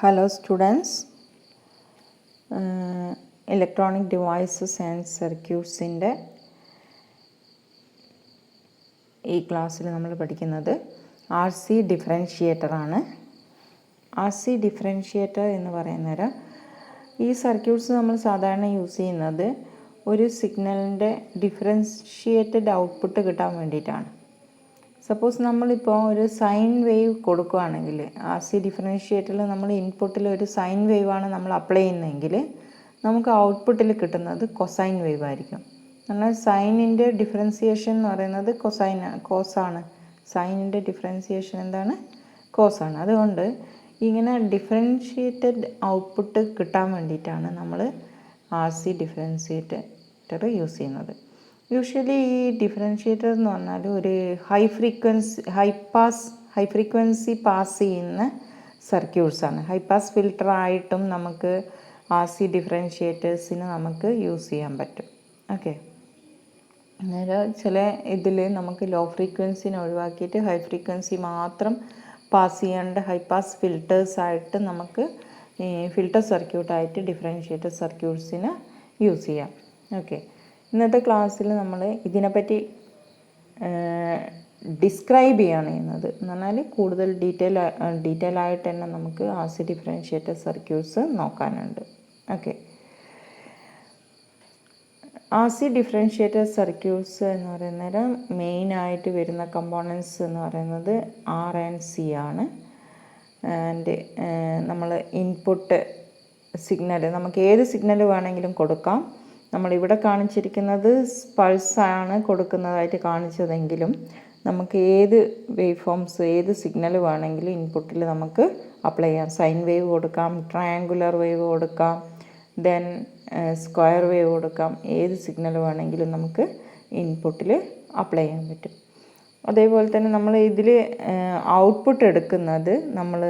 Hello students, Electronic Devices and Circuits ഈ ക്ലാസ്സിൽ നമ്മൾ പഠിക്കുന്നത് RC ഡിഫറൻഷിയേറ്റർ ആണ്. RC ഡിഫറൻഷിയേറ്റർ എന്ന് പറയുന്നേരം ഈ സർക്യൂട്ട്സ് നമ്മൾ സാധാരണ യൂസ് ചെയ്യുന്നത് ഒരു സിഗ്നലിൻ്റെ ഡിഫറൻഷിയേറ്റഡ് ഔട്ട്പുട്ട് കിട്ടാൻ വേണ്ടിയിട്ടാണ്. സപ്പോസ് നമ്മളിപ്പോൾ ഒരു സൈൻ വേവ് കൊടുക്കുകയാണെങ്കിൽ RC ഡിഫറൻഷിയേറ്ററിൽ നമ്മൾ ഇൻപുട്ടിൽ ഒരു സൈൻ വേവാണ് നമ്മൾ അപ്ലൈ ചെയ്യുന്നതെങ്കിൽ നമുക്ക് ഔട്ട്പുട്ടിൽ കിട്ടുന്നത് കൊസൈൻ വേവ് ആയിരിക്കും. എന്നാൽ സൈനിൻ്റെ ഡിഫറൻസിയേഷൻ എന്ന് പറയുന്നത് കോസാണ്. സൈനിൻ്റെ ഡിഫറൻസിയേഷൻ എന്താണ്? കോസാണ്. അതുകൊണ്ട് ഇങ്ങനെ ഡിഫറൻഷിയേറ്റഡ് ഔട്ട്പുട്ട് കിട്ടാൻ വേണ്ടിയിട്ടാണ് നമ്മൾ RC ഡിഫറൻഷിയേറ്റർ യൂസ് ചെയ്യുന്നത്. യൂഷ്വലി ഈ ഡിഫറൻഷിയേറ്റർ എന്ന് പറഞ്ഞാൽ ഒരു ഹൈ ഫ്രീക്വൻസി പാസ് ചെയ്യുന്ന സർക്യൂട്ട്സാണ്. ഹൈ പാസ് ഫിൽട്ടറായിട്ടും നമുക്ക് RC ഡിഫറൻഷിയേറ്റേഴ്സിന് നമുക്ക് യൂസ് ചെയ്യാൻ പറ്റും. ഓക്കെ, അന്നേരം ചില ഇതിൽ നമുക്ക് ലോ ഫ്രീക്വൻസിനെ ഒഴിവാക്കിയിട്ട് ഹൈ ഫ്രീക്വൻസി മാത്രം പാസ് ചെയ്യേണ്ട ഹൈ പാസ് ഫിൽട്ടേഴ്സായിട്ട് നമുക്ക് ഫിൽട്ടർ സർക്യൂട്ടായിട്ട് ഡിഫറൻഷിയേറ്റർ സർക്യൂട്ട്സിന് യൂസ് ചെയ്യാം. ഓക്കെ, ഇന്നത്തെ ക്ലാസ്സിൽ നമ്മൾ ഇതിനെപ്പറ്റി ഡിസ്ക്രൈബ് ചെയ്യാണ് ചെയ്യുന്നത്. എന്ന് പറഞ്ഞാൽ കൂടുതൽ ഡീറ്റെയിൽ ആയിട്ട് തന്നെ നമുക്ക് RC ഡിഫറൻഷിയേറ്റർ സർക്യൂട്ട്സ് നോക്കാനുണ്ട്. ഓക്കെ, RC ഡിഫറൻഷിയേറ്റർ സർക്യൂട്ട്സ് എന്ന് പറയുന്നേരം മെയിനായിട്ട് വരുന്ന കമ്പോണൻസ് എന്ന് പറയുന്നത് R ആൻഡ് C ആണ്. ആൻഡ് നമ്മൾ ഇൻപുട്ട് സിഗ്നൽ നമുക്ക് ഏത് സിഗ്നൽ വേണമെങ്കിലും കൊടുക്കാം. നമ്മളിവിടെ കാണിച്ചിരിക്കുന്നത് പൾസാണ് കൊടുക്കുന്നതായിട്ട് കാണിച്ചതെങ്കിലും നമുക്ക് ഏത് വേവ് ഫോംസ് ഏത് സിഗ്നൽ വേണമെങ്കിലും ഇൻപുട്ടിൽ നമുക്ക് അപ്ലൈ ചെയ്യാം. സൈൻ വേവ് കൊടുക്കാം, ട്രയാങ്കുലർ വേവ് കൊടുക്കാം, ദെൻ സ്ക്വയർ വേവ് കൊടുക്കാം. ഏത് സിഗ്നൽ വേണമെങ്കിലും നമുക്ക് ഇൻപുട്ടിൽ അപ്ലൈ ചെയ്യാൻ പറ്റും. അതേപോലെ തന്നെ നമ്മൾ ഇതിൽ ഔട്ട്പുട്ട് എടുക്കുന്നത് നമ്മൾ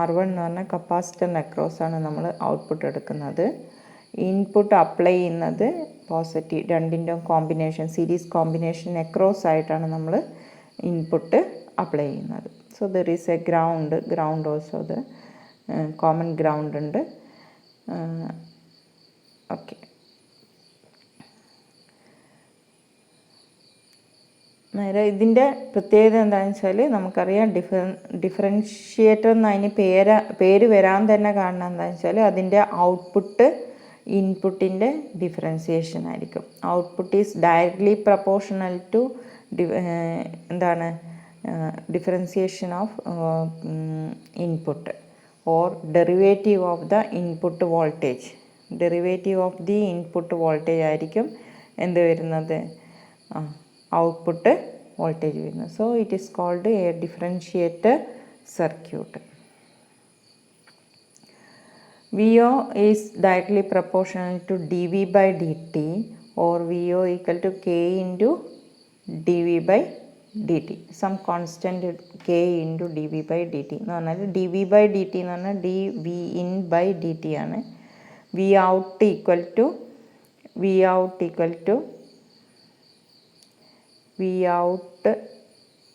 R1 എന്ന് പറഞ്ഞാൽ കപ്പാസിറ്ററിന് അക്രോസാണ് നമ്മൾ ഔട്ട്പുട്ട് എടുക്കുന്നത്. ഇൻപുട്ട് അപ്ലൈ ചെയ്യുന്നത് പോസിറ്റീവ്, രണ്ടിൻ്റെ കോമ്പിനേഷൻ സീരീസ് കോമ്പിനേഷൻ അക്രോസ് ആയിട്ടാണ് നമ്മൾ ഇൻപുട്ട് അപ്ലൈ ചെയ്യുന്നത്. So there is A ground also the common ground ഉണ്ട്. ഓക്കെ, നേരെ ഇതിൻ്റെ പ്രത്യേകത എന്താണെന്ന് വെച്ചാൽ നമുക്കറിയാം ഡിഫറൻഷിയേറ്റർ എന്ന് അതിന് പേര് വരാൻ തന്നെ കാരണം എന്താണെന്ന് വെച്ചാൽ അതിൻ്റെ ഔട്ട്പുട്ട് ഇൻപുട്ടിൻ്റെ ഡിഫറൻസിയേഷൻ ആയിരിക്കും. Output is directly proportional to differentiation of input or derivative of the input voltage. Derivative of the input voltage ആയിരിക്കും എന്ത് വരുന്നത്? ഔട്ട്പുട്ട് വോൾട്ടേജ് വരുന്നത്. So it is called a differentiator circuit. VO is directly proportional to dV by dt or VO equal to K into dV by dt. Some constant K into dV by dt. എന്ന് പറഞ്ഞാൽ dV by dt എന്ന് പറഞ്ഞാൽ dV in by dt ആണ്. Vout equal to Vout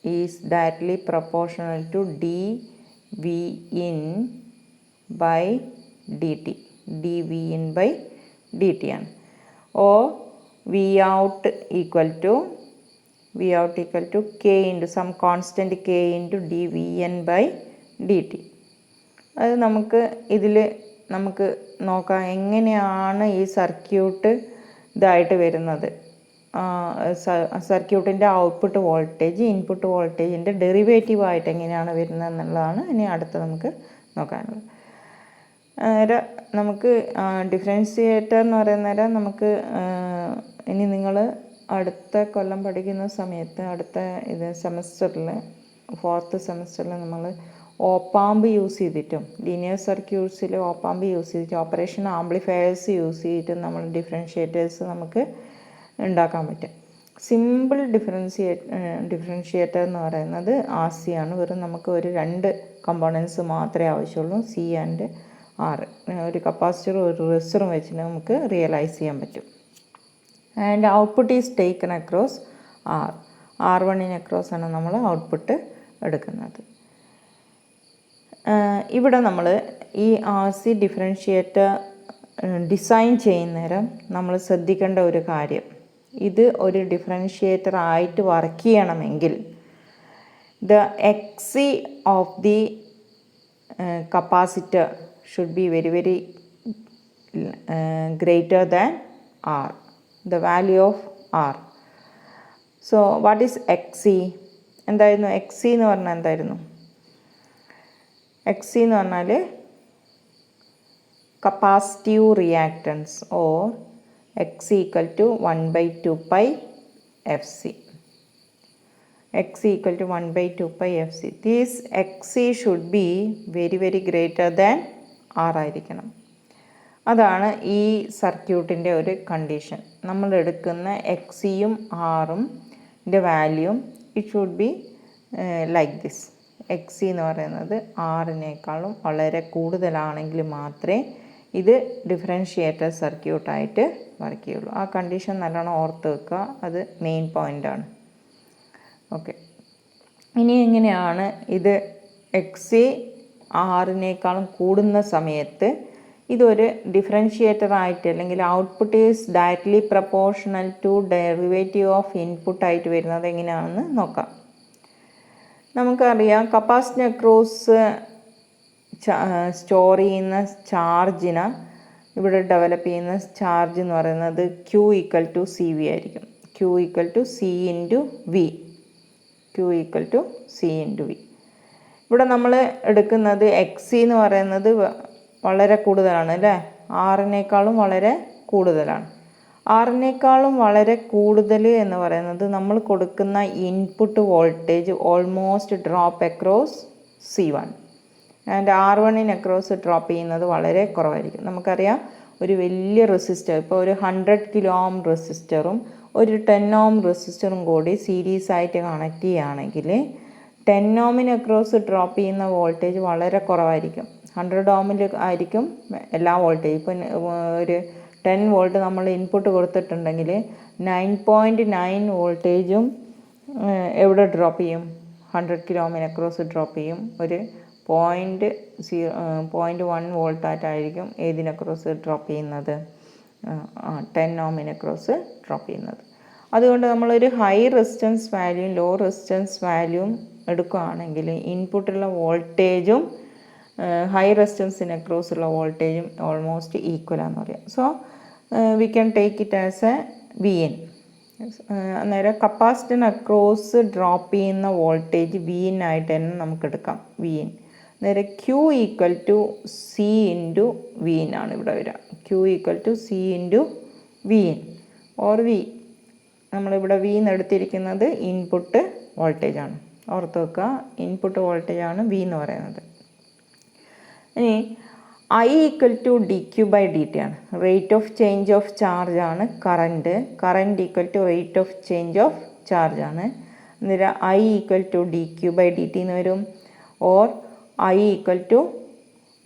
is directly proportional to dV in by dt. dV in by dt ആണ്. or Vout equal to K into some constant K into dVn by dt. അത് നമുക്ക് നോക്കാം എങ്ങനെയാണ് ഈ circuit ഇതായിട്ട് വരുന്നത്. സർക്യൂട്ടിൻ്റെ output voltage input വോൾട്ടേജിൻ്റെ derivative ആയിട്ട് എങ്ങനെയാണ് വരുന്നത് എന്നുള്ളതാണ് ഇനി അടുത്ത് നമുക്ക് നോക്കാനുള്ളത്. നമുക്ക് ഡിഫറൻഷിയേറ്റർ എന്ന് പറയുന്നേരം നമുക്ക് ഇനി നിങ്ങൾ അടുത്ത കൊല്ലം പഠിക്കുന്ന സമയത്ത് അടുത്ത സെമസ്റ്ററിൽ 4th സെമസ്റ്ററിൽ നമ്മൾ ഓപ്പാമ്പ് യൂസ് ചെയ്തിട്ടും ലീനിയർ സർക്യൂട്ട്സിൽ ഓപ്പാമ്പ് യൂസ് ചെയ്തിട്ട് ഓപ്പറേഷൻ ആംപ്ലിഫയേഴ്സ് യൂസ് ചെയ്തിട്ട് നമ്മൾ ഡിഫറൻഷിയേറ്റേഴ്സ് നമുക്ക് ഉണ്ടാക്കാൻ പറ്റും. സിമ്പിൾ ഡിഫറൻഷിയേറ്റർ എന്ന് പറയുന്നത് RC ആണ്. വെറും നമുക്ക് ഒരു 2 കമ്പോണൻസ് മാത്രമേ ആവശ്യമുള്ളൂ, C ആൻഡ് R. ഒരു കപ്പാസിറ്ററും ഒരു റെസിസ്റ്ററും വെച്ചിട്ട് നമുക്ക് റിയലൈസ് ചെയ്യാൻ പറ്റും. And output is taken across R1 across ആണ് നമ്മൾ ഔട്ട്പുട്ട് എടുക്കുന്നത്. ഇവിടെ നമ്മൾ ഈ ആർ സി ഡിഫറൻഷ്യേറ്റർ ഡിസൈൻ ചെയ്യുന്നേരം നമ്മൾ ശ്രദ്ധിക്കേണ്ട ഒരു കാര്യം, ഇത് ഒരു ഡിഫറൻഷ്യേറ്റർ ആയിട്ട് വർക്ക് ചെയ്യണമെങ്കിൽ the X C of the capacitor should be very very greater than R, the value of R. So what is XC? എന്തായിരുന്നു XC എന്ന് പറഞ്ഞാൽ എന്തായിരുന്നു? XC എന്ന് പറഞ്ഞാൽ capacitive reactance or XC equal to 1/2 pi FC. X equal to 1/2 pi FC. This XC should be very very greater than R ആയിരിക്കണം. അതാണ് ഈ സർക്യൂട്ടിൻ്റെ ഒരു കണ്ടീഷൻ. നമ്മൾ എടുക്കുന്ന എക്സിയും ആറും വാല്യൂം it should be like this. X C എന്ന് പറയുന്നത് ആറിനേക്കാളും വളരെ കൂടുതലാണെങ്കിൽ മാത്രമേ ഇത് ഡിഫറൻഷ്യേറ്റർ സർക്യൂട്ടായിട്ട് വർക്ക് ചെയ്യുള്ളൂ. ആ കണ്ടീഷൻ നല്ലോണം ഓർത്ത് വെക്കുക, അത് മെയിൻ പോയിൻ്റാണ്. ഓക്കെ, ഇനി എങ്ങനെയാണ് ഇത് എക്സി ആറിനേക്കാളും കൂടുന്ന സമയത്ത് ഇതൊരു ഡിഫറൻഷ്യേറ്റർ ആയിട്ട് അല്ലെങ്കിൽ output is directly proportional to derivative of input ആയിട്ട് വരുന്നത് എങ്ങനെയാണെന്ന് നോക്കാം. നമുക്കറിയാം കപ്പാസിറ്റർ അക്രോസ് സ്റ്റോർ ചെയ്യുന്ന ചാർജിന് ഇവിടെ ഡെവലപ്പ് ചെയ്യുന്ന ചാർജ് എന്ന് പറയുന്നത് Q equal to C V ആയിരിക്കും. Q equal to C into V. Q equal to C into V. ഇവിടെ നമ്മൾ എടുക്കുന്നത് എക്സി എന്ന് പറയുന്നത് വളരെ കൂടുതലാണ് അല്ലേ, ആറിനേക്കാളും വളരെ കൂടുതലാണ്. ആറിനേക്കാളും വളരെ കൂടുതൽ എന്ന് പറയുന്നത് നമ്മൾ കൊടുക്കുന്ന input voltage almost drop across C1 and R1 across drop ചെയ്യുന്നത് വളരെ കുറവായിരിക്കും. നമുക്കറിയാം ഒരു വലിയ റെസിസ്റ്റർ, ഇപ്പോൾ ഒരു 100 കിലോ ഓം റെസിസ്റ്ററും ഒരു 10 ഓം റെസിസ്റ്ററും കൂടി സീരീസ് ആയിട്ട് കണക്ട് ചെയ്യുകയാണെങ്കിൽ 10 ഓമിന് അക്രോസ് ഡ്രോപ്പ് ചെയ്യുന്ന വോൾട്ടേജ് വളരെ കുറവായിരിക്കും. 100 ഓമിൽ ആയിരിക്കും എല്ലാ വോൾട്ടേജ്. ഇപ്പം ഒരു 10 വോൾട്ട് നമ്മൾ ഇൻപുട്ട് കൊടുത്തിട്ടുണ്ടെങ്കിൽ 9.9 വോൾട്ടേജും എവിടെ ഡ്രോപ്പ് ചെയ്യും? 100 കിലോ ഓമിന് അക്രോസ് ഡ്രോപ്പ് ചെയ്യും. ഒരു 0.1 വോൾട്ടായിട്ടായിരിക്കും ഏതിനക്രോസ് ഡ്രോപ്പ് ചെയ്യുന്നത്? 10 ഓമിന് അക്രോസ് ഡ്രോപ്പ് ചെയ്യുന്നത്. അതുകൊണ്ട് നമ്മളൊരു ഹൈ റെസിസ്റ്റൻസ് വാല്യൂയും ലോ റെസിസ്റ്റൻസ് വാല്യൂയും എടുക്കുകയാണെങ്കിൽ ഇൻപുട്ടുള്ള വോൾട്ടേജും ഹൈ റെസിസ്റ്റൻസിന് അക്രോസ് ഉള്ള വോൾട്ടേജും ഓൾമോസ്റ്റ് ഈക്വലാന്ന് പറയാം. So we can take it as a VN. അന്നേരം കപ്പാസിറ്ററിന് അക്രോസ് ഡ്രോപ്പ് ചെയ്യുന്ന വോൾട്ടേജ് VN ആയിട്ട് തന്നെ നമുക്ക് എടുക്കാം. VN നേരെ Q equal to C into VN ആണ് ഇവിടെ വരിക. Q equal to C into VN or V. നമ്മളിവിടെ V എന്ന് എടുത്തിരിക്കുന്നത് ഇൻപുട്ട് വോൾട്ടേജാണ്. ഓർത്ത് വെക്കുക, ഇൻപുട്ട് വോൾട്ടേജാണ് V എന്ന് പറയുന്നത്. ഇനി I ഈക്വൽ ടു dQ/dt ആണ്. Rate of change of charge ആണ് current. Current equal to rate of change of charge ആണ്. അന്നേരം I ഈക്വൽ ടു dQ/dt എന്ന് വരും. Or I equal to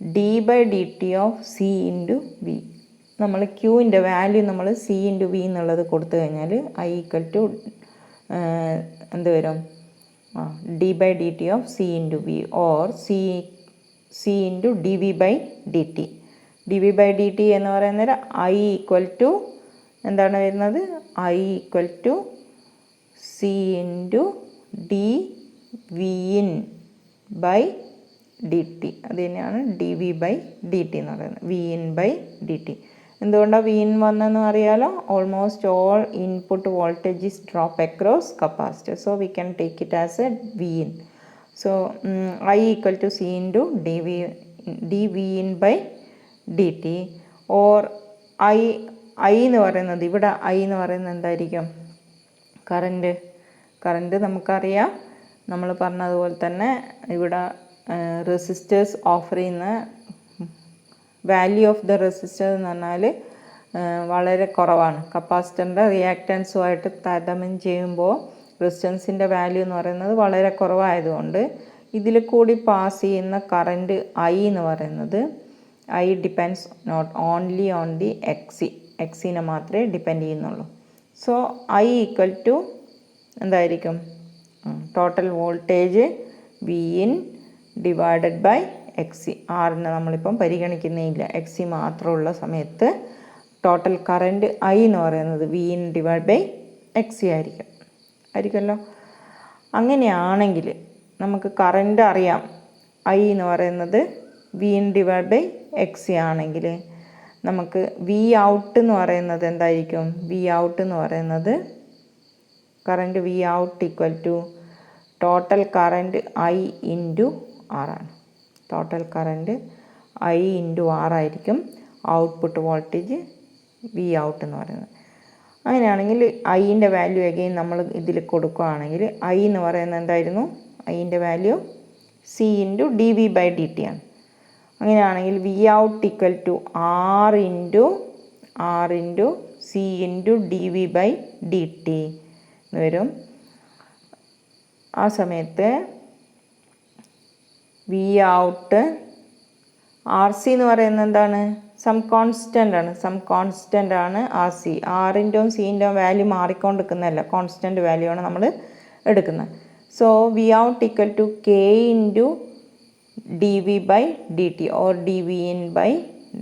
d/dt of C into V. നമ്മൾ ക്യൂവിൻ്റെ value നമ്മൾ C into V എന്നുള്ളത് കൊടുത്തു കഴിഞ്ഞാൽ I ഈക്വൽ ടു എന്ത് വരും? d/dt of C into V or C into dV/dt. dV/dt എന്ന് പറയുന്നത് I ഈക്വൽ ടു എന്താണ് വരുന്നത്? I equal to C into dVin/dt. അത് തന്നെയാണ് dV/dt എന്ന് പറയുന്നത്, VN/dt. എന്തുകൊണ്ടാണ് VN വന്നതെന്ന് അറിയാലോ? Almost all input voltage drop across capacitor. So we can take it as a VN. So I equal to C into dVin/dt or I എന്ന് പറയുന്നത് ഇവിടെ I എന്ന് പറയുന്നത് എന്തായിരിക്കും? കറണ്ട് നമുക്കറിയാം. നമ്മൾ പറഞ്ഞതുപോലെ തന്നെ ഇവിടെ റെസിസ്റ്റേഴ്സ് ഓഫർ ചെയ്യുന്ന വാല്യൂ ഓഫ് ദ റെസിസ്റ്റർ എന്ന് പറഞ്ഞാൽ വളരെ കുറവാണ്. കപ്പാസിറ്ററിൻ്റെ റിയാക്റ്റൻസുമായിട്ട് താരതമ്യം ചെയ്യുമ്പോൾ റെസിസ്റ്റൻസിൻ്റെ വാല്യൂ എന്ന് പറയുന്നത് വളരെ കുറവായതുകൊണ്ട് ഇതിൽ കൂടി പാസ് ചെയ്യുന്ന കറണ്ട് I എന്ന് പറയുന്നത് I depends not only on the എക്സിനെ മാത്രമേ ഡിപ്പെൻഡ് ചെയ്യുന്നുള്ളൂ. സോ I ഈക്വൽ ടു എന്തായിരിക്കും? Total voltage VN divided by X C. ആറിനെ നമ്മളിപ്പം പരിഗണിക്കുന്നേ ഇല്ല, എക്സ് സി മാത്രമുള്ള സമയത്ത് ടോട്ടൽ കറൻറ്റ് ഐ എന്ന് പറയുന്നത് V in divide by X C ആയിരിക്കുമല്ലോ. അങ്ങനെയാണെങ്കിൽ നമുക്ക് കറൻറ്റ് അറിയാം, ഐ എന്ന് പറയുന്നത് V in divide by X C ആണെങ്കിൽ നമുക്ക് വി ഔട്ട് എന്ന് പറയുന്നത് എന്തായിരിക്കും? വി ഔട്ട് എന്ന് പറയുന്നത് current V out equal to total current I into ആറാണ്. ടോട്ടൽ കറൻറ്റ് ഐ ഇൻറ്റു ആറായിരിക്കും ഔട്ട്പുട്ട് വോൾട്ടേജ് വി ഔട്ട് എന്ന് പറയുന്നത്. അങ്ങനെയാണെങ്കിൽ ഐൻ്റെ വാല്യൂ അഗെയിൻ നമ്മൾ ഇതിൽ കൊടുക്കുകയാണെങ്കിൽ ഐ എന്ന് പറയുന്നത് എന്തായിരുന്നു? ഐൻ്റെ value C into D V by D T ആണ്. അങ്ങനെയാണെങ്കിൽ V out equal to R into C into D V by D T എന്ന് വരും. ആ സമയത്ത് വി ഔട്ട് ആർ സി എന്ന് പറയുന്നത് എന്താണ്? സം കോൺസ്റ്റൻ്റ് ആണ് ആർ സി. ആറിൻ്റെയും സിൻ്റെയും വാല്യൂ മാറിക്കൊണ്ടിരിക്കുന്നതല്ല, കോൺസ്റ്റൻ്റ് വാല്യൂ ആണ് നമ്മൾ എടുക്കുന്നത്. So V out equal to K into D V by D T or D V in by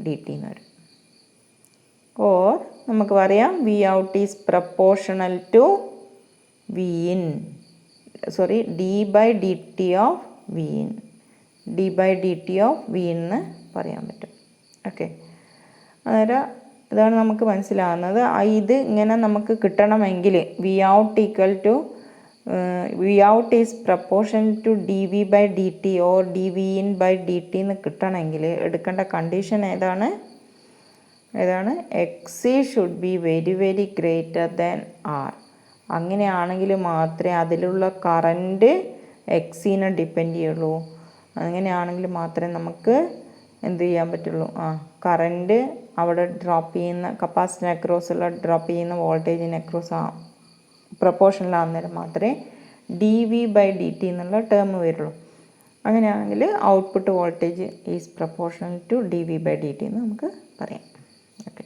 D T എന്ന് വരും. ഓർ നമുക്ക് പറയാം V out is proportional to V in, sorry D by D T of V in, D by D T of V എന്ന് പറയാൻ പറ്റും. Okay, അന്നേരം ഇതാണ് നമുക്ക് മനസ്സിലാകുന്നത്. ഇത് ഇങ്ങനെ നമുക്ക് കിട്ടണമെങ്കിൽ V out equal to V out is proportion to D V by D T or D V in by D T എന്ന് കിട്ടണമെങ്കിൽ എടുക്കേണ്ട കണ്ടീഷൻ ഏതാണ്? X C should be very very greater than R. അങ്ങനെയാണെങ്കിൽ മാത്രമേ അതിലുള്ള current X സിനെ depend ചെയ്യുള്ളൂ. അങ്ങനെയാണെങ്കിൽ മാത്രമേ നമുക്ക് എന്ത് ചെയ്യാൻ പറ്റുള്ളൂ? കറൻറ്റ് അവിടെ ഡ്രോപ്പ് ചെയ്യുന്ന കപ്പാസിറ്റർ അക്രോസുള്ള ഡ്രോപ്പ് ചെയ്യുന്ന വോൾട്ടേജിന് അക്രോസ് പ്രപ്പോർഷനിലാകുന്നേരം മാത്രമേ D V by D T എന്നുള്ള ടേം വരുള്ളൂ. അങ്ങനെയാണെങ്കിൽ output voltage is proportional to D V by D T എന്ന് നമുക്ക് പറയാം. ഓക്കെ,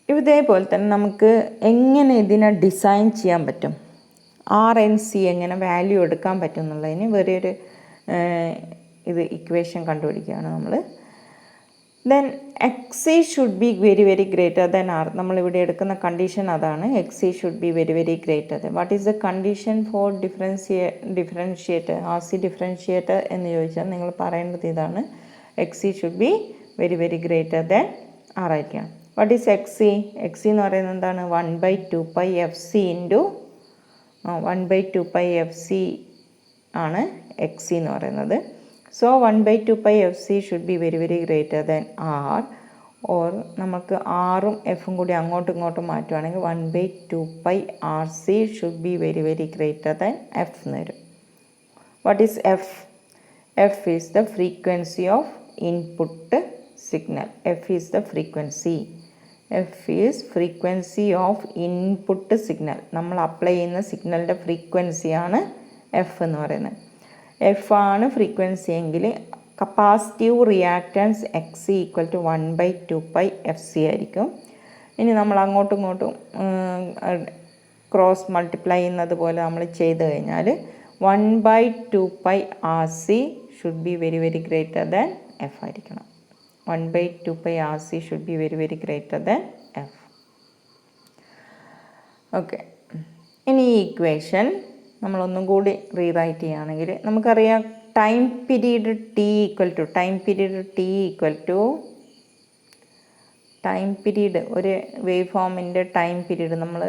ഇതേപോലെ തന്നെ നമുക്ക് എങ്ങനെ ഇതിനെ ഡിസൈൻ ചെയ്യാൻ പറ്റും, ആർ എൻ സി എങ്ങനെ വാല്യൂ എടുക്കാൻ പറ്റും എന്നുള്ളതിന് വേറെയൊരു ഇക്വേഷൻ കണ്ടുപിടിക്കുകയാണ് നമ്മൾ. Then X C should be very very greater than R. നമ്മളിവിടെ എടുക്കുന്ന കണ്ടീഷൻ അതാണ്, X C should be very very greater than. What is the condition for differentiator, R C differentiator എന്ന് ചോദിച്ചാൽ നിങ്ങൾ പറയേണ്ടത് ഇതാണ്, X C should be very very greater than R ആയിരിക്കണം. What is X C? X C എന്ന് പറയുന്നത് എന്താണ്? 1/2π F C into 1/2π F C ആണ് എക്സ് സി എന്ന് പറയുന്നത്. So 1/2π F C should be very very greater than R. Or നമുക്ക് ആറും എഫും കൂടി അങ്ങോട്ടും ഇങ്ങോട്ടും മാറ്റുവാണെങ്കിൽ 1/2π R C should be very very greater than F എന്ന് വരും. What is F? F is the frequency of input signal. F is the frequency. F is frequency of input signal. നമ്മൾ അപ്ലൈ ചെയ്യുന്ന സിഗ്നലിൻ്റെ ഫ്രീക്വൻസിയാണ് എഫ് എന്ന് പറയുന്നത്. F ആണ് frequency എങ്കിൽ capacitive reactance X C equal to 1/2π F C ആയിരിക്കും. ഇനി നമ്മൾ അങ്ങോട്ടും ഇങ്ങോട്ടും ക്രോസ് മൾട്ടിപ്ലൈ ചെയ്യുന്നത് പോലെ നമ്മൾ ചെയ്ത് കഴിഞ്ഞാൽ 1/2π R C should be very very greater than F ആയിരിക്കണം. 1/2π R C should be very very greater than F. Okay, ഇനി ഈ ഇക്വേഷൻ നമ്മളൊന്നും കൂടി റീറൈറ്റ് ചെയ്യുകയാണെങ്കിൽ നമുക്കറിയാം time period T equal to time period ഒരു വേവ് ഫോമിൻ്റെ ടൈം പീരീഡ് നമ്മൾ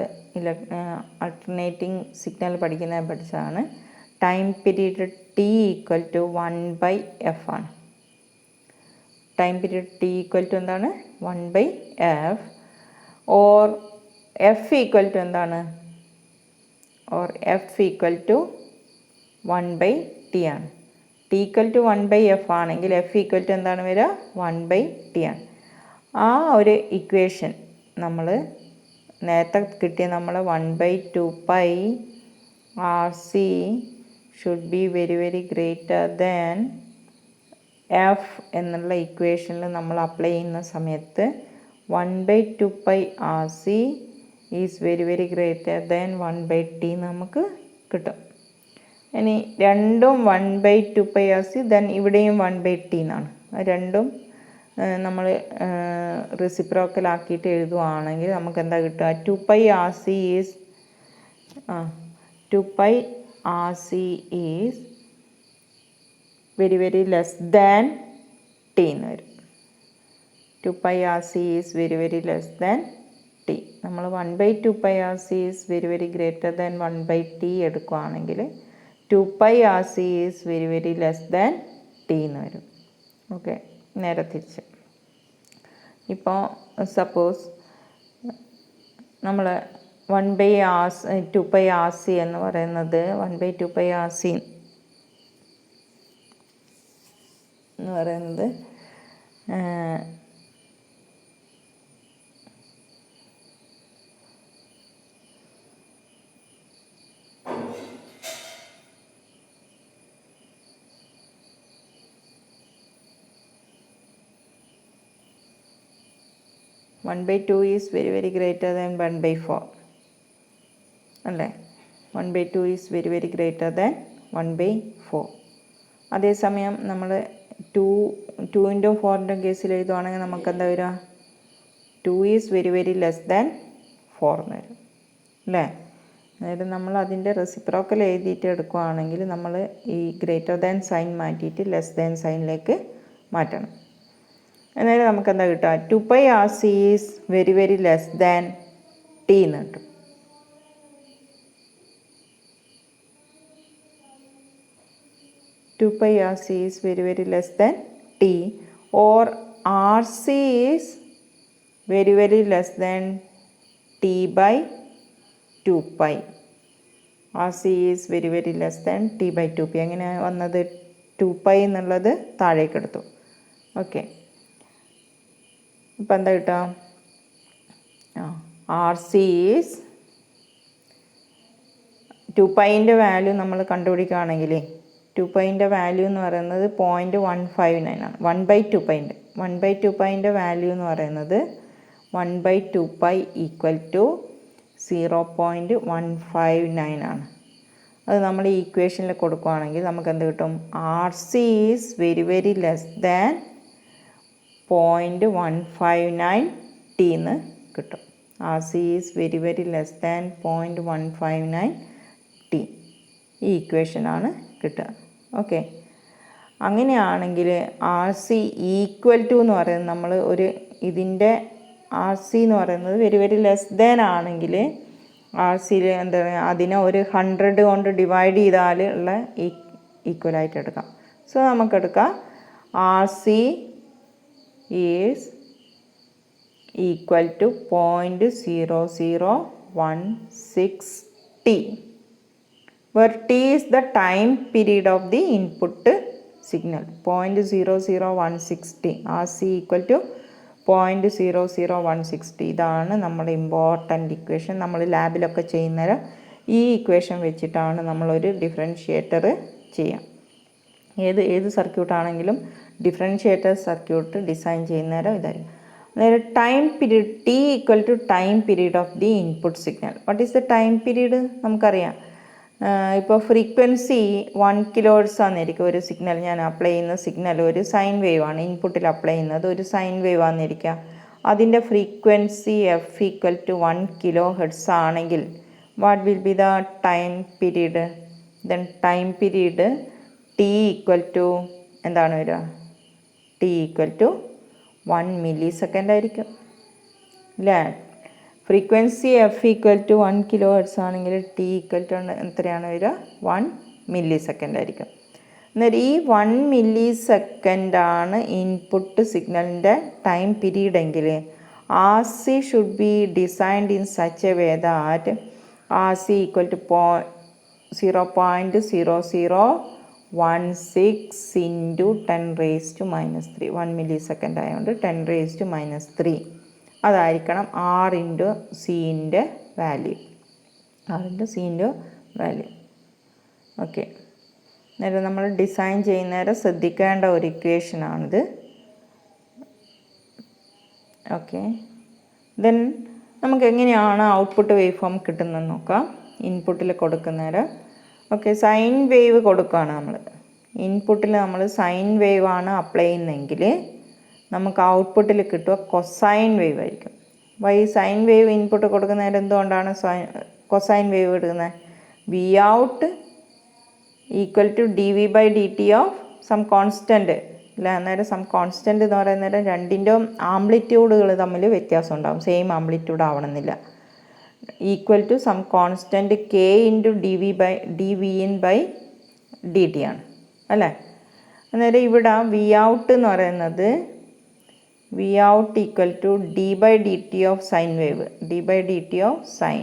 അൾട്ടർനേറ്റിംഗ് സിഗ്നൽ പഠിച്ചതാണ്. Time period T equal to 1/f ആണ്. Time period T equal to എന്താണ്? 1/f. Or F equal to എന്താണ്? Or F equal to 1/t ആണ്. T equal to 1/f ആണെങ്കിൽ F equal to എന്താണ് വരിക? 1/t ആണ്. ആ ഒരു ഇക്വേഷൻ നമ്മൾ നേരത്തെ കിട്ടിയ നമ്മൾ 1/2π R C should be very very greater than F എന്നുള്ള ഇക്വേഷനിൽ നമ്മൾ അപ്ലൈ ചെയ്യുന്ന സമയത്ത് 1/2π R C is very very greater than 1/t നമുക്ക് കിട്ടും. ഇനി രണ്ടും 1/2πRC, ദെൻ ഇവിടെയും 1/t എന്നാണ്. രണ്ടും നമ്മൾ റെസിപ്രോക്കലാക്കിയിട്ട് എഴുതുവാണെങ്കിൽ നമുക്ക് എന്താ കിട്ടുക? 2πRC is 2πRC is very very less than T എന്ന് വരും. 2πRC is very very less than T. നമ്മൾ 1/2πRC is very very greater than 1/t എടുക്കുകയാണെങ്കിൽ 2πRC is very very less than T എന്ന് വരും. ഓക്കെ, നേരെ തിരിച്ച്. ഇപ്പോൾ suppose നമ്മൾ 2πRC എന്ന് പറയുന്നത് 1/2πRC എന്ന് പറയുന്നത് 1/2 is very very greater than 1/4 അല്ലേ? 1/2 is very very greater than 1/4. അതേസമയം നമ്മൾ 2 4 കേസിൽ എഴുതുവാണെങ്കിൽ നമുക്ക് എന്താ വരിക? 2 is very very less than 4 എന്ന് വരും അല്ലേ? അതായത് നമ്മൾ അതിൻ്റെ റെസിപ്രോക്കൽ എഴുതിയിട്ട് എടുക്കുകയാണെങ്കിൽ നമ്മൾ ഈ ഗ്രേറ്റർ ദാൻ സൈൻ മാറ്റിയിട്ട് ലെസ് ദാൻ സൈനിലേക്ക് മാറ്റണം. എന്നാലും നമുക്ക് എന്താ കിട്ടുക? 2πRC is very very less than T എന്ന് കിട്ടും. (2πRC is very very less than t) or RC is very very less than t by 2π. RC is very very less than t by 2π. അങ്ങനെ വന്നത് 2π എന്നുള്ളത് താഴേക്ക് എടുത്തു. Okay, ഇപ്പം എന്താ കിട്ടുക? RC is 2πൻ്റെ വാല്യൂ നമ്മൾ കണ്ടുപിടിക്കുകയാണെങ്കിൽ 2πൻ്റെ വാല്യൂ എന്ന് പറയുന്നത് 0.159 ആണ്. 1/2πൻ്റെ വാല്യൂ എന്ന് പറയുന്നത് 1/2π ഈക്വൽ ടു 0.159 ആണ്. അത് നമ്മൾ ഈ ഇക്വേഷനിൽ കൊടുക്കുകയാണെങ്കിൽ നമുക്ക് എന്ത് കിട്ടും? RC is very very less than 0.159 t എന്ന് കിട്ടും. RC is very very less than 0.159 t. ഈ ഇക്വേഷനാണ് കിട്ടുക. ഓക്കെ, അങ്ങനെയാണെങ്കിൽ RC ഈക്വൽ ടു എന്ന് പറയുന്നത് നമ്മൾ ഒരു ഇതിൻ്റെ RC എന്ന് പറയുന്നത് വെരി വെരി ലെസ് ദാൻ ആണെങ്കിൽ RCയിൽ എന്താ പറയുക? അതിനെ ഒരു 100 കൊണ്ട് ഡിവൈഡ് ചെയ്താൽ ഉള്ള ഈക്വലായിട്ട് എടുക്കാം. സോ നമുക്കെടുക്കാം RC is equal to 0.0016 t, where t is the time period of the input signal. 0.0016 t. RC equal to 0.0016 t. ഇതാണ് നമ്മുടെ ഇമ്പോർട്ടൻ്റ് ഇക്വേഷൻ. നമ്മൾ ലാബിലൊക്കെ ചെയ്യുന്നേരം ഈ ഇക്വേഷൻ വെച്ചിട്ടാണ് നമ്മളൊരു ഡിഫറൻഷ്യേറ്റർ ചെയ്യാം. ഏത് സർക്യൂട്ടാണെങ്കിലും ഡിഫറൻഷ്യേറ്റർ സർക്യൂട്ട് ഡിസൈൻ ചെയ്യുന്നേരം ഇതായിരിക്കും. അതായത് time period t equal to time period of the input signal. What is the time period? നമുക്കറിയാം. ഇപ്പോൾ ഫ്രീക്വൻസി 1 kHz ആണെന്നിരിക്കും ഒരു സിഗ്നൽ. ഞാൻ അപ്ലൈ ചെയ്യുന്ന സിഗ്നൽ ഒരു സൈൻ വേവ് ആണ്. ഇൻപുട്ടിൽ അപ്ലൈ ചെയ്യുന്നത് ഒരു സൈൻ വേവ് ആണെന്നിരിക്കുക. അതിൻ്റെ frequency f equal to 1 kHz ആണെങ്കിൽ what will be the time period? Then time period t equal to എന്താണ് വരിക? t ഈക്വൽ ടു 1 millisecond ആയിരിക്കും അല്ലേ? Frequency f equal to 1 kHz ആണെങ്കിൽ t ഈക്വൽ ടു എത്രയാണ് വരിക? 1 millisecond ആയിരിക്കും. എന്നാൽ ഈ 1 millisecond ആണ് ഇൻപുട്ട് സിഗ്നലിൻ്റെ ടൈം പീരീഡ് എങ്കിൽ RC should be designed in such a way that RC equal to 0.0016 into 10⁻³ 1 millisecond ആയതുകൊണ്ട് 10⁻³ അതായിരിക്കണം R ഇൻറ്റു സിൻ്റെ വാല്യൂ. ഓക്കെ, നേരം നമ്മൾ ഡിസൈൻ ചെയ്യുന്നേരം ശ്രദ്ധിക്കേണ്ട ഒരു ഇക്വേഷനാണിത്. ഓക്കെ, ദെൻ നമുക്ക് എങ്ങനെയാണ് ഔട്ട്പുട്ട് വേവ് ഫോം കിട്ടുന്നതെന്ന് നോക്കാം. ഇൻപുട്ടിൽ കൊടുക്കുന്നേരം ഓക്കെ, സൈൻ വേവ് കൊടുക്കുകയാണ് നമ്മൾ. ഇൻപുട്ടിൽ നമ്മൾ സൈൻ വേവ് ആണ് അപ്ലൈ ചെയ്യുന്നതെങ്കിൽ നമുക്ക് ഔട്ട്പുട്ടിൽ കിട്ടുക കൊസൈൻ വേവ് ആയിരിക്കും. അപ്പോൾ ഈ സൈൻ വേവ് ഇൻപുട്ട് കൊടുക്കുന്നതിന് എന്തുകൊണ്ടാണ് കൊസൈൻ വേവ് എടുക്കുന്നത്? V out equal to D V by D T of some constant ഇല്ല. അന്നേരം സം കോൺസ്റ്റൻറ്റ് എന്ന് പറയുന്നേരം രണ്ടിൻ്റെയും ആംപ്ലിറ്റ്യൂഡുകൾ തമ്മിൽ വ്യത്യാസം ഉണ്ടാകും, സെയിം ആംപ്ലിറ്റ്യൂഡ് ആവണമെന്നില്ല. Equal to some constant K into D V in by D T ആണ് അല്ലേ. അന്നേരം ഇവിടെ വി ഔട്ട് എന്ന് പറയുന്നത് V out equal to D by D T of sine wave, D by D T of sine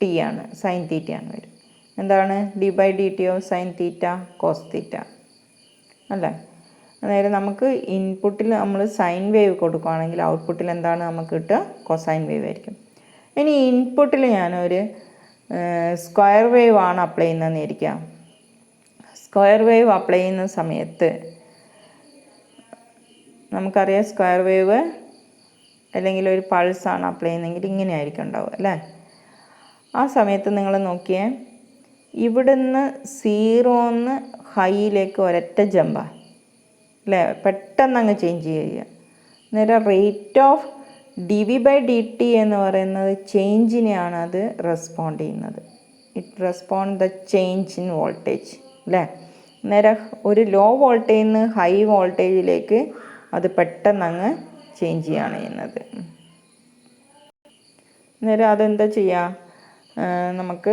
T ആണ്, sine തീറ്റയാണ് വരും. എന്താണ് D by D T of sine theta? Cos theta അല്ലേ. അന്നേരം നമുക്ക് ഇൻപുട്ടിൽ നമ്മൾ സൈൻ വേവ് കൊടുക്കുകയാണെങ്കിൽ ഔട്ട്പുട്ടിൽ എന്താണ് നമുക്ക് കിട്ടുക? കൊസൈൻ വേവ് ആയിരിക്കും. ഇനി ഇൻപുട്ടിൽ ഞാനൊരു സ്ക്വയർ വേവ് ആണ് അപ്ലൈ ചെയ്യുന്നതെന്ന് ഇരിക്കാം. സ്ക്വയർ വേവ് അപ്ലൈ ചെയ്യുന്ന സമയത്ത് നമുക്കറിയാം സ്ക്വയർ വേവ് അല്ലെങ്കിൽ ഒരു പൾസാണ് അപ്ലൈ ചെയ്യുന്നതെങ്കിൽ ഇങ്ങനെ ആയിരിക്കും ഉണ്ടാവുക അല്ലേ. ആ സമയത്ത് നിങ്ങൾ നോക്കിയേ, ഇവിടുന്ന് 0ന്ന് ഹൈയിലേക്ക് ഒരൊറ്റ ജമ്പാണ് അല്ലേ, പെട്ടെന്ന് അങ്ങ് ചേഞ്ച് ചെയ്യുക. അന്നേരം rate of D V by D T എന്ന് പറയുന്നത് ചേഞ്ചിനെയാണ് അത് റെസ്പോണ്ട് ചെയ്യുന്നത്. It respond the change in voltage അല്ലേ. അന്നേരം ഒരു ലോ വോൾട്ടേജിൽ നിന്ന് ഹൈ വോൾട്ടേജിലേക്ക് അത് പെട്ടെന്ന് അങ്ങ് ചേഞ്ച് ചെയ്യുകയാണ് ചെയ്യുന്നത്. അന്നേരം അതെന്താ ചെയ്യുക? നമുക്ക്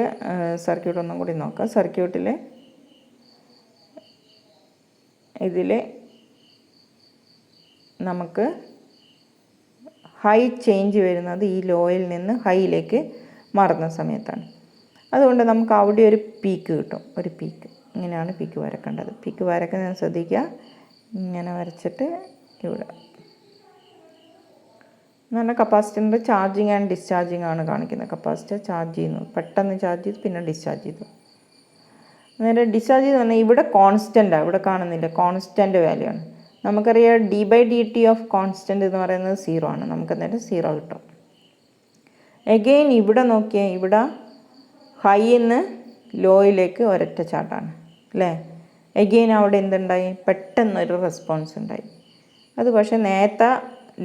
സർക്യൂട്ട് ഒന്നും കൂടി നോക്കാം. സർക്യൂട്ടിൽ ഇതിൽ നമുക്ക് ഹൈ ചേഞ്ച് വരുന്നത് ഈ ലോയിൽ നിന്ന് ഹൈയിലേക്ക് മാറുന്ന സമയത്താണ്. അതുകൊണ്ട് നമുക്ക് അവിടെ ഒരു പീക്ക് കിട്ടും, ഒരു പീക്ക്. ഇങ്ങനെയാണ് പീക്ക് വരക്കേണ്ടത്. പീക്ക് വരക്കുന്നത് ശ്രദ്ധിക്കുക, ഇങ്ങനെ വരച്ചിട്ട് ഇവിടെ എന്ന് പറഞ്ഞാൽ കപ്പാസിറ്ററിൻ്റെ ചാർജിങ് ആൻഡ് ഡിസ്ചാർജിങ് ആണ് കാണിക്കുന്നത്. കപ്പാസിറ്റർ ചാർജ് ചെയ്യുന്നു, പെട്ടെന്ന് ചാർജ് ചെയ്തു പിന്നെ ഡിസ്ചാർജ് ചെയ്തു. അന്നേരം ഡിസ്ചാർജ് ചെയ്ത് പറഞ്ഞാൽ ഇവിടെ കോൺസ്റ്റൻ്റാണ്, ഇവിടെ കാണുന്നില്ല, കോൺസ്റ്റൻ്റ് വാല്യൂ ആണ്. നമുക്കറിയാം D by D T of constant എന്ന് പറയുന്നത് 0 ആണ്. നമുക്ക് അന്നേരം 0 കിട്ടും. എഗെയിൻ ഇവിടെ നോക്കിയാൽ ഇവിടെ ഹൈന്ന് ലോയിലേക്ക് ഒരൊറ്റ ചാട്ടാണ് അല്ലേ. എഗെയിൻ അവിടെ എന്തുണ്ടായി? പെട്ടെന്നൊരു റെസ്പോൺസ് ഉണ്ടായി. അത് പക്ഷേ നേരത്തെ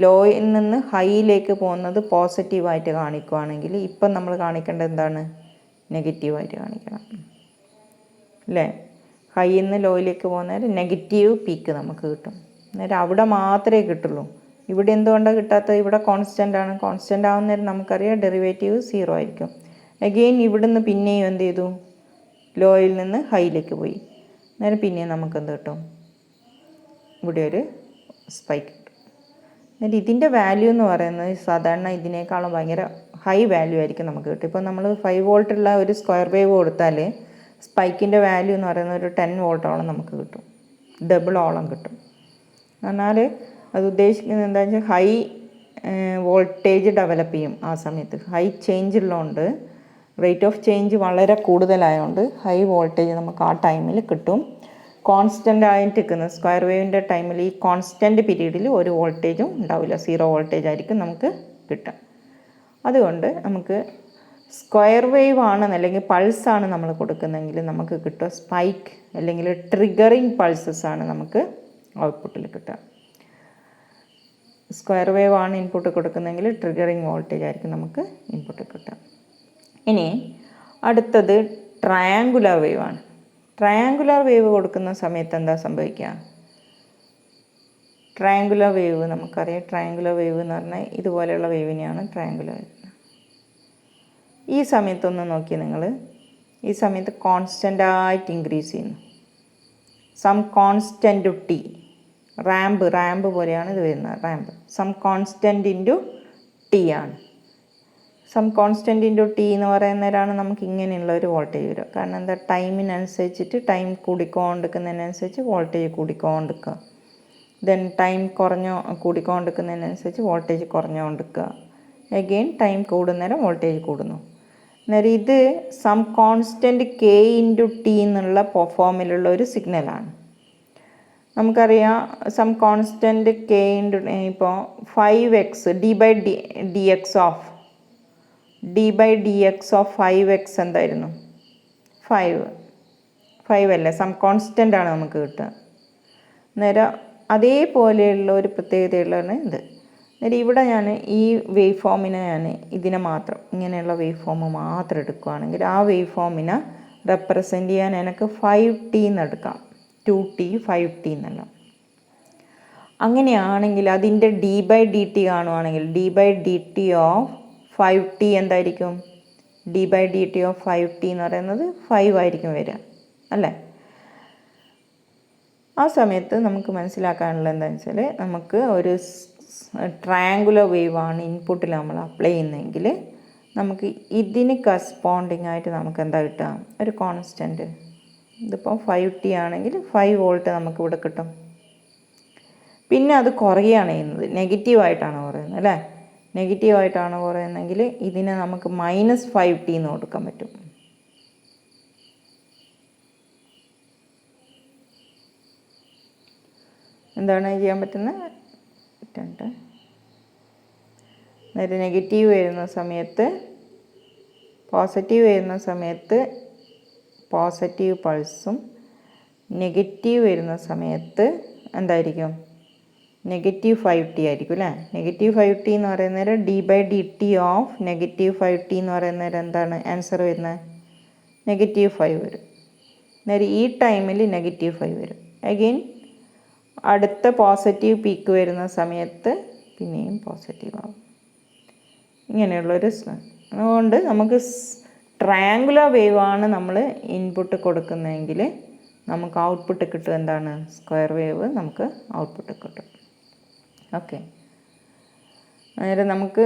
ലോയിൽ നിന്ന് ഹൈയിലേക്ക് പോകുന്നത് പോസിറ്റീവായിട്ട് കാണിക്കുകയാണെങ്കിൽ ഇപ്പം നമ്മൾ കാണിക്കേണ്ടത് എന്താണ്? നെഗറ്റീവായിട്ട് കാണിക്കണം അല്ലേ. ഹൈയിൽ നിന്ന് ലോയിലേക്ക് പോകുന്നേരം നെഗറ്റീവ് പീക്ക് നമുക്ക് കിട്ടും. അന്നേരം അവിടെ മാത്രമേ കിട്ടുള്ളൂ. ഇവിടെ എന്തുകൊണ്ടാണ് കിട്ടാത്തത്? ഇവിടെ കോൺസ്റ്റൻ്റ് ആണ്. കോൺസ്റ്റൻ്റ് ആവുന്നേരം നമുക്കറിയാം ഡെറിവേറ്റീവ് 0 ആയിരിക്കും. അഗെയിൻ ഇവിടുന്ന് പിന്നെയും എന്ത് ചെയ്തു? ലോയിൽ നിന്ന് ഹൈയിലേക്ക് പോയി. അന്നേരം പിന്നെയും നമുക്ക് എന്ത് കിട്ടും? ഇവിടെ ഒരു സ്പൈക്ക് കിട്ടും. എന്നിട്ട് ഇതിൻ്റെ വാല്യൂ എന്ന് പറയുന്നത് സാധാരണ ഇതിനേക്കാളും ഭയങ്കര ഹൈ വാല്യൂ ആയിരിക്കും നമുക്ക് കിട്ടും. ഇപ്പോൾ നമ്മൾ 5 വോൾട്ടുള്ള ഒരു സ്ക്വയർ വേവ് കൊടുത്താൽ സ്പൈക്കിൻ്റെ വാല്യൂ എന്ന് പറയുന്നത് ഒരു 10 വോൾട്ടോളം നമുക്ക് കിട്ടും, ഡബിളോളം കിട്ടും. എന്നാൽ അത് ഉദ്ദേശിക്കുന്നത് എന്താണെന്ന് വെച്ചാൽ ഹൈ വോൾട്ടേജ് ഡെവലപ്പ് ചെയ്യും. ആ സമയത്ത് ഹൈ ചേഞ്ച് ഉള്ളതുകൊണ്ട്, റേറ്റ് ഓഫ് ചേഞ്ച് വളരെ കൂടുതലായതുകൊണ്ട് ഹൈ വോൾട്ടേജ് നമുക്ക് ആ ടൈമിൽ കിട്ടും. കോൺസ്റ്റൻ്റ് ആയിട്ട് നിൽക്കുന്ന സ്ക്വയർ വേവിൻ്റെ ടൈമിൽ ഈ കോൺസ്റ്റൻ്റ് പീരീഡിൽ ഒരു വോൾട്ടേജും ഉണ്ടാവില്ല, 0 വോൾട്ടേജ് ആയിരിക്കും നമുക്ക് കിട്ടുക. അതുകൊണ്ട് നമുക്ക് സ്ക്വയർ വേവ് ആണ് അല്ലെങ്കിൽ പൾസാണ് നമ്മൾ കൊടുക്കുന്നതെങ്കിൽ നമുക്ക് കിട്ടുക സ്പൈക്ക് അല്ലെങ്കിൽ ട്രിഗറിങ് പൾസസ് ആണ് നമുക്ക് ഔട്ട്പുട്ടിൽ കിട്ടുക. സ്ക്വയർ വേവ് ആണ് ഇൻപുട്ട് കൊടുക്കുന്നതെങ്കിൽ ട്രിഗറിങ് വോൾട്ടേജ് ആയിരിക്കും നമുക്ക് ഇൻപുട്ട് കിട്ടുക. ഇനി അടുത്തത് ട്രയാങ്കുലർ വേവ് ആണ്. ട്രയാങ്കുലർ വേവ് കൊടുക്കുന്ന സമയത്ത് എന്താ സംഭവിക്കുക? ട്രയാങ്കുലർ വേവ് നമുക്കറിയാം, ട്രയാങ്കുലർ വേവ് എന്ന് പറഞ്ഞാൽ ഇതുപോലെയുള്ള വേവിനെയാണ് ട്രയാങ്കുലർ വേവ്. ഈ സമയത്തൊന്ന് നോക്കി നിങ്ങൾ, ഈ സമയത്ത് കോൺസ്റ്റൻ്റായിട്ട് ഇൻക്രീസ് ചെയ്യുന്നു. സം കോൺസ്റ്റൻ്റ് ടി, റാമ്പ് പോലെയാണ് ഇത് വരുന്നത്, ramp. Some constant into T ആണ്. സം കോൺസ്റ്റൻ്റ് ഇൻറ്റു ടി എന്ന് പറയുന്നവരാണ് നമുക്ക് ഇങ്ങനെയുള്ള ഒരു വോൾട്ടേജ് വരിക. കാരണം എന്താ? ടൈമിനനുസരിച്ചിട്ട് ടൈം കൂടിക്കൊണ്ടിരിക്കുന്നതിനനുസരിച്ച് വോൾട്ടേജ് കൂടിക്കൊണ്ടിരിക്കുക. ദെൻ ടൈം കൂടിക്കൊണ്ടിരിക്കുന്നതിനനുസരിച്ച് വോൾട്ടേജ് കുറഞ്ഞുകൊണ്ടിരിക്കുക. അഗെയിൻ ടൈം കൂടുന്നേരം വോൾട്ടേജ് കൂടുന്നു. അന്നേരം ഇത് some constant K into T എന്നുള്ള ഫോമിലുള്ള ഒരു സിഗ്നലാണ്. നമുക്കറിയാം സം കോൺസ്റ്റൻറ്റ് കെ ഇൻറ്റു ഇപ്പോൾ 5x D by D X of 5x എന്തായിരുന്നു? 5 അല്ലേ, സം കോൺസ്റ്റൻ്റ് ആണ് നമുക്ക് കിട്ടുക. നേരെ അതേപോലെയുള്ള ഒരു പ്രത്യേകതയുള്ളതാണ് ഇത്. നേരെ ഇവിടെ ഞാൻ ഈ വേവ് ഫോമിനെ ഞാൻ ഇതിനെ മാത്രം ഇങ്ങനെയുള്ള വേവ് ഫോം മാത്രം എടുക്കുകയാണെങ്കിൽ ആ വേവ് ഫോമിനെ റെപ്രസെൻ്റ് ചെയ്യാൻ എനിക്ക് 5t എന്ന് എടുക്കാം. 2t 5t എന്നല്ല. അങ്ങനെയാണെങ്കിൽ അതിൻ്റെ d/dt കാണുവാണെങ്കിൽ d/dt ഓഫ് 5t എന്തായിരിക്കും? d/dt ഓഫ് 5t എന്ന് പറയുന്നത് 5 ആയിരിക്കും വരിക അല്ലേ? ആ സമയത്ത് നമുക്ക് മനസ്സിലാക്കാനുള്ളത് എന്താണെന്ന് വെച്ചാൽ, നമുക്ക് ഒരു ട്രയാങ്കുലർ വേവാണ് ഇൻപുട്ടിൽ നമ്മൾ അപ്ലൈ ചെയ്യുന്നതെങ്കിൽ നമുക്ക് ഇതിന് കറസ്പോണ്ടിങ് ആയിട്ട് നമുക്ക് എന്താ കിട്ടുക? ഒരു കോൺസ്റ്റൻറ്റ്. ഇതിപ്പോൾ 5t ആണെങ്കിൽ 5 വോൾട്ട് നമുക്ക് ഇവിടെ കിട്ടും. പിന്നെ അത് കുറയുകയാണ് ചെയ്യുന്നത്, നെഗറ്റീവായിട്ടാണ് കുറയുന്നത് അല്ലേ? നെഗറ്റീവായിട്ടാണ് കുറയുന്നതെങ്കിൽ ഇതിനെ നമുക്ക് -5t എന്ന് കൊടുക്കാൻ പറ്റും. എന്താണ് ചെയ്യാൻ പറ്റുന്നത്? നേരെ നെഗറ്റീവ് വരുന്ന സമയത്ത്, പോസിറ്റീവ് വരുന്ന സമയത്ത് പോസിറ്റീവ് പൾസും, നെഗറ്റീവ് വരുന്ന സമയത്ത് എന്തായിരിക്കും? -5t ആയിരിക്കും അല്ലേ? -5t എന്ന് പറയുന്നേരം d/dt ഓഫ് -5t എന്ന് പറയുന്നേരം എന്താണ് ആൻസർ വരുന്നത്? -5 വരും. നേരെ ഈ ടൈമിൽ -5 വരും. അഗെയിൻ അടുത്ത പോസിറ്റീവ് പീക്ക് വരുന്ന സമയത്ത് പിന്നെയും പോസിറ്റീവ് ആവും. ഇങ്ങനെയുള്ളൊരു അതുകൊണ്ട് നമുക്ക് ട്രയാങ്കുലർ വേവാണ് നമ്മൾ ഇൻപുട്ട് കൊടുക്കുന്നതെങ്കിൽ നമുക്ക് ഔട്ട്പുട്ട് കിട്ടും. എന്താണ്? സ്ക്വയർ വേവ് നമുക്ക് ഔട്ട്പുട്ട് കിട്ടും. ഓക്കെ. അന്നേരം നമുക്ക്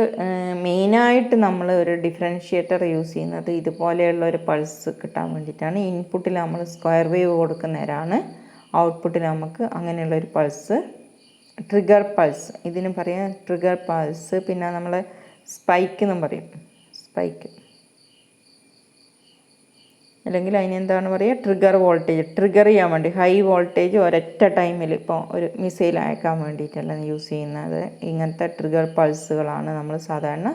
മെയിനായിട്ട് നമ്മൾ ഒരു ഡിഫറൻഷ്യേറ്റർ യൂസ് ചെയ്യുന്നത് ഇതുപോലെയുള്ള ഒരു പൾസ് കിട്ടാൻ വേണ്ടിയിട്ടാണ്. ഇൻപുട്ടിൽ നമ്മൾ സ്ക്വയർ വേവ് കൊടുക്കുന്നവരാണ്, ഔട്ട്പുട്ടിൽ നമുക്ക് അങ്ങനെയുള്ളൊരു പൾസ്, ട്രിഗർ പൾസ് ഇതിന് പറയാം, ട്രിഗർ പൾസ്. പിന്നെ നമ്മൾ സ്പൈക്ക് എന്നും പറയും, സ്പൈക്ക്. അല്ലെങ്കിൽ അതിനെന്താണ് പറയുക? Trigger voltage. ട്രിഗർ ചെയ്യാൻ വേണ്ടി ഹൈ വോൾട്ടേജ് ഒരൊറ്റ ടൈമിൽ ഇപ്പോൾ ഒരു മിസൈൽ അയക്കാൻ വേണ്ടിയിട്ടല്ല യൂസ് ചെയ്യുന്നത്. ഇങ്ങനത്തെ ട്രിഗർ പൾസുകളാണ് നമ്മൾ സാധാരണ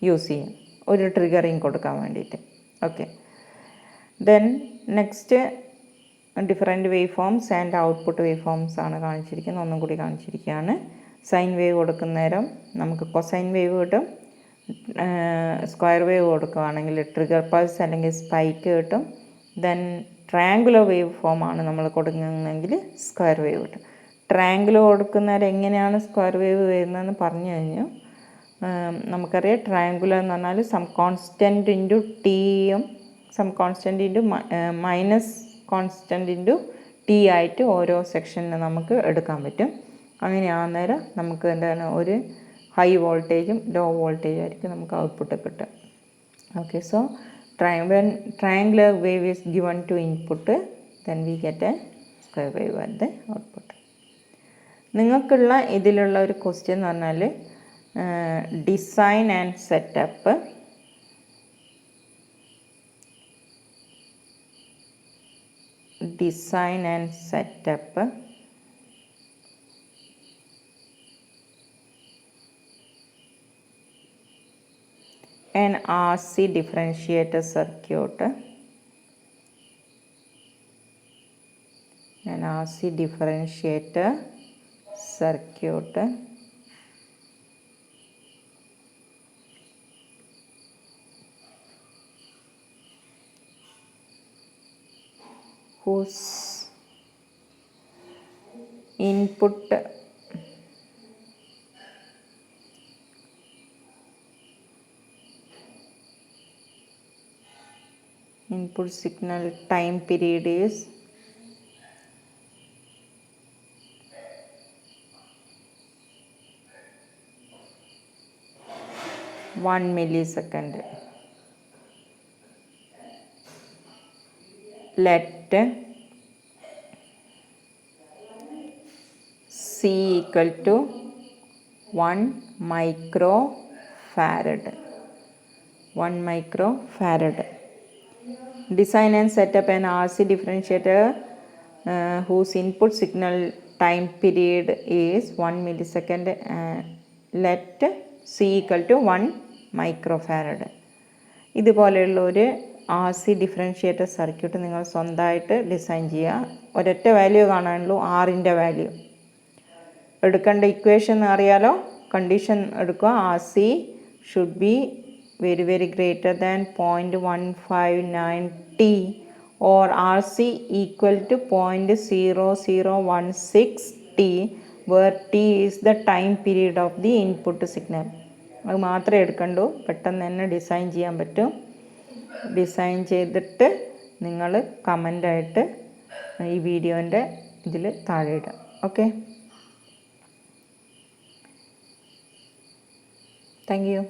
യൂസ് ചെയ്യുന്നത്, ഒരു ട്രിഗറിങ് കൊടുക്കാൻ വേണ്ടിയിട്ട്. Okay. Then next different wave forms and output wave forms ആണ് കാണിച്ചിരിക്കുന്നത്. ഒന്നും കൂടി കാണിച്ചിരിക്കുകയാണ്. സൈൻ വേവ് കൊടുക്കുന്ന നേരം നമുക്ക് കൊസൈൻ വേവ് കിട്ടും. സ്ക്വയർ വേവ് കൊടുക്കുകയാണെങ്കിൽ ട്രിഗർ പൾസ് അല്ലെങ്കിൽ സ്പൈക്ക് കിട്ടും. ദെൻ ട്രയാങ്കുലർ വേവ് ഫോമാണ് നമ്മൾ കൊടുക്കുന്നതെങ്കിൽ സ്ക്വയർ വേവ് കിട്ടും. ട്രയാങ്കുലർ കൊടുക്കുന്നവരെ എങ്ങനെയാണ് സ്ക്വയർ വേവ് വരുന്നതെന്ന് പറഞ്ഞു കഴിഞ്ഞു. നമുക്കറിയാം ട്രയാങ്കുലർ എന്ന് പറഞ്ഞാൽ സം കോൺസ്റ്റൻറ്റ് ഇൻറ്റു ടിയും some constant into minus constant into T ആയിട്ട് ഓരോ സെക്ഷനിൽ നമുക്ക് എടുക്കാൻ പറ്റും. അങ്ങനെ ആകുന്നേരം നമുക്ക് എന്താണ് ഒരു ഹൈ വോൾട്ടേജും ലോ വോൾട്ടേജും ആയിരിക്കും നമുക്ക് ഔട്ട്പുട്ട് കിട്ടുക. Okay. So when triangular wave is given to input, then we get a square wave at the output. നിങ്ങൾക്കുള്ള ഇതിലുള്ള ഒരു ക്വസ്റ്റ്യൻ എന്ന് പറഞ്ഞാൽ design and setup, an RC differentiator circuit, whose input signal time period is 1 millisecond. Let C equal to 1 microfarad. Design and set up an RC differentiator whose input signal time period is 1 millisecond. Let C equal to 1 microfarad. ഇതുപോലെയുള്ള ഒരു RC differentiator circuit നിങ്ങൾ സ്വന്തമായിട്ട് design ചെയ്യുക. ഒരൊറ്റ value കാണാനുള്ളൂ, ആറിൻ്റെ value. എടുക്കേണ്ട equation അറിയാലോ, condition എടുക്കുക. RC should be very very greater than 0.159 t or RC equal to 0.0016 t where t is the time period of the input signal. അത് മാത്രമേ എടുക്കണ്ടൂ, പെട്ടെന്ന് തന്നെ ഡിസൈൻ ചെയ്യാൻ പറ്റും. ഡിസൈൻ ചെയ്തിട്ട് നിങ്ങൾ കമൻ്റായിട്ട് ഈ വീഡിയോൻ്റെ ഇതിൽ താഴെ ഇടുക. Okay, thank you.